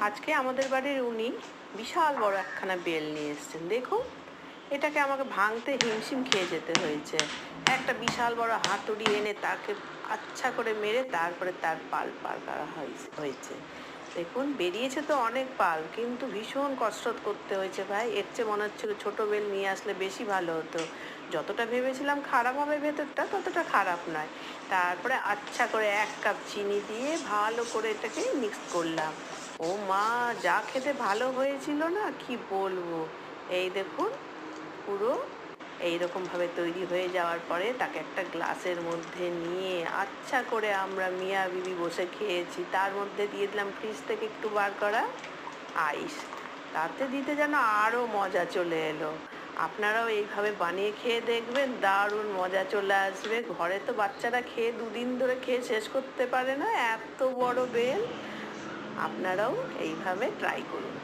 আজকে আমাদের বাড়ির উনি বিশাল বড় একখানা বেল নিয়ে এসেছেন। দেখুন, এটাকে আমাকে ভাঙতে হিমশিম খেয়ে যেতে হয়েছে। একটা বিশাল বড় হাতুড়ি এনে তাকে আচ্ছা করে মেরে তারপরে তার পাল পার করা হয়েছে। দেখুন, বেরিয়েছে তো অনেক পাল, কিন্তু ভীষণ কসরত করতে হয়েছে ভাই। এর চেয়ে মনে হচ্ছিল ছোট বেল নিয়ে আসলে বেশি ভালো হতো। যতটা ভেবেছিলাম খারাপ হবে ভেতরটা, ততটা খারাপ নয়। তারপরে আচ্ছা করে 1 কাপ চিনি দিয়ে ভালো করে এটাকে মিক্স করলাম। ও মা, যা খেতে ভালো হয়েছিল না, কি বলবো। এই দেখুন, পুরো এইরকম ভাবে তৈরি হয়ে যাওয়ার পরে তাকে একটা গ্লাসের মধ্যে নিয়ে আচ্ছা করে আমরা মিয়া বিবি বসে খেয়েছি। তার মধ্যে দিয়ে দিলাম ফ্রিজ থেকে একটু বার করা আইস। তাতে দিতে যেন আরো মজা চলে এলো। আপনারাও এইভাবে বানিয়ে খেয়ে দেখবেন, দারুণ মজা চলে আসবে। ঘরে তো বাচ্চারা খেয়ে 2 দিন ধরে খেয়ে শেষ করতে পারে না, এত বড় বেল। আপনারাও এইভাবে ট্রাই করুন।